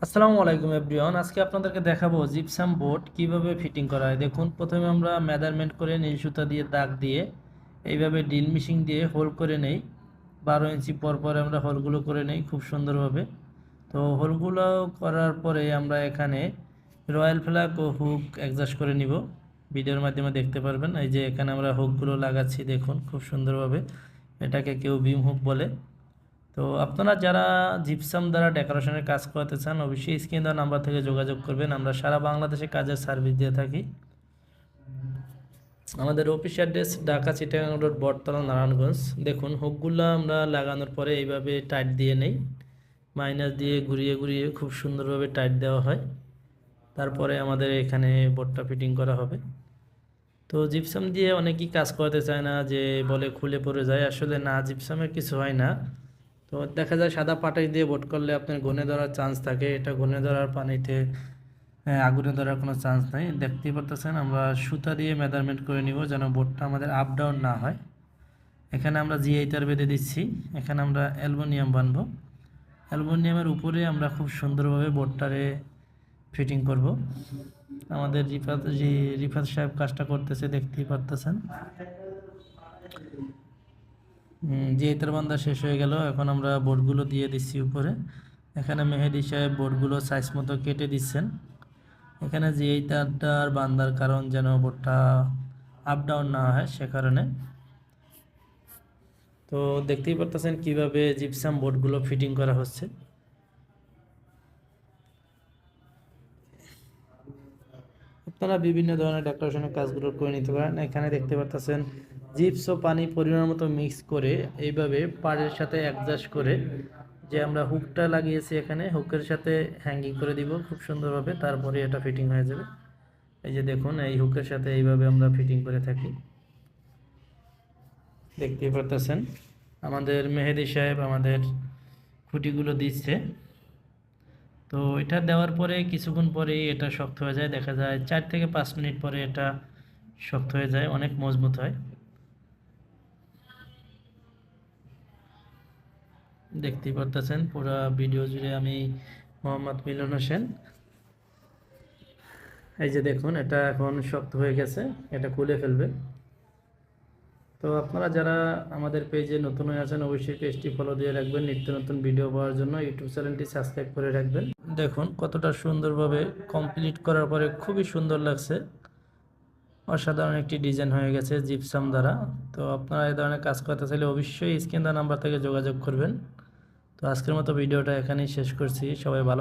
আসসালামু আলাইকুম এভরিওয়ান। আজকে আপনাদেরকে দেখাবো জিপসাম বোর্ড কিভাবে ফিটিং করা হয়। দেখুন, প্রথমে আমরা মেজারমেন্ট করে নীল সুতা দিয়ে দাগ দিয়ে এইভাবে ড্রিল মেশিন দিয়ে হোল করে নেই। 12 ইঞ্চি পর পর আমরা হোলগুলো করে নেই খুব সুন্দরভাবে। তো হোলগুলো করার পরে আমরা এখানে রয়্যাল ফ্ল্যাগ ও হুক অ্যাডজাস্ট করে নিব। ভিডিওর মাধ্যমে দেখতে পারবেন। এই যে এখানে আমরা হুকগুলো লাগাচ্ছি, দেখুন খুব সুন্দরভাবে। এটাকে কেউ বিম হুক বলে। তো আপনারা যারা জিপসাম দ্বারা ডেকোরেশনের কাজ করাতে চান, অবশ্যই স্ক্রিন দেওয়া নাম্বার থেকে যোগাযোগ করবেন। আমরা সারা বাংলাদেশে কাজের সার্ভিস দিয়ে থাকি। আমাদের office address Dhaka Chittagong road, Battala, Narayanganj. দেখুন, হুকগুলো আমরা লাগানোর পরে এইভাবে টাইট দিয়ে নেই। মাইনাস দিয়ে ঘুরিয়ে ঘুরিয়ে খুব সুন্দরভাবে টাইট দেওয়া হয়। তারপরে আমাদের এখানে বোর্ডটা ফিটিং করা হবে। তো জিপসাম দিয়ে অনেকেই কাজ করতে চায় না, যে বলে খুলে পড়ে যায়। আসলে না, জিপসামের কিছু হয় না। তো দেখা যায় সাদা পাটাই দিয়ে বোট করলে আপনার ঘুনে ধরার চান্স থাকে। এটা ঘুনে ধরার পানিতে আগুনে ধরার কোনো চান্স নাই। দেখতেই পারতেছেন, আমরা সুতা দিয়ে মেজারমেন্ট করে নিব যেন বোটটা আমাদের আপ ডাউন না হয়। এখানে আমরা জিআই তার বেঁধে দিচ্ছি। এখানে আমরা অ্যালুমিনিয়াম বানবো। অ্যালুমিনিয়ামের উপরে আমরা খুব সুন্দরভাবে বোটটারে ফিটিং করব। আমাদের রিফাত সাহেব কাজটা করতেছে, দেখতেই পারতেছেন। যে ইতার বান্ধা শেষ হয়ে গেল, এখন আমরা বোর্ডগুলো দিয়ে দিচ্ছি উপরে। এখানে মেহেদি সাহেব বোর্ডগুলো সাইজ মতো কেটে দিচ্ছেন। এখানে যে এই তারটার বান্ধার কারণ যেন বোর্ডটা আপ ডাউন না হয়, সে কারণে। তো দেখতেই পারতেছেন কিভাবে জিপসাম বোর্ডগুলো ফিটিং করা হচ্ছে। আপনারা বিভিন্ন ধরনের ডেকোরেশনের কাজগুলো করে নিতে পারেন। এখানে দেখতে পারতেছেন জিপস ও পানি পরিমাণ মতো মিক্স করে এইভাবে পাড়ের সাথে অ্যাডজাস্ট করে যে আমরা হুকটা লাগিয়েছি, এখানে হুকের সাথে হ্যাঙ্গিং করে দিব খুব সুন্দরভাবে। তারপরে এটা ফিটিং হয়ে যাবে। এই যে দেখুন, এই হুকের সাথে এইভাবে আমরা ফিটিং করে থাকি। দেখতেই পারতেছেন আমাদের মেহেদি সাহেব আমাদের খুঁটিগুলো দিচ্ছে। তো এটা দেওয়ার পরে কিছুক্ষণ পরেই এটা শক্ত হয়ে যায়। দেখা যায় 4 থেকে 5 মিনিট পরে এটা শক্ত হয়ে যায়, অনেক মজবুত হয়। দেখতেই পারতেছেন পুরো ভিডিও জুড়ে আমি মোহাম্মদ মিলন হোসেন। এই যে দেখুন, এটা এখন শক্ত হয়ে গেছে, এটা খুলে ফেলবে। তো আপনারা যারা আমাদের পেজে নতুন হয়ে আছেন, অবশ্যই পেজটি ফলো দিয়ে রাখবেন। নিত্য নতুন ভিডিও পাওয়ার জন্য ইউটিউব চ্যানেলটি সাবস্ক্রাইব করে রাখবেন। দেখুন কতটা সুন্দরভাবে কমপ্লিট করার পরে খুবই সুন্দর লাগছে। অসাধারণ একটি ডিজাইন হয়ে গেছে জিপসাম দ্বারা। তো আপনারা এই ধরনের কাজ করতে চাইলে অবশ্যই স্ক্রিন দেওয়া নাম্বার থেকে যোগাযোগ করবেন। তো আজকের মতো ভিডিওটা এখানেই শেষ করছি। সবাই ভালো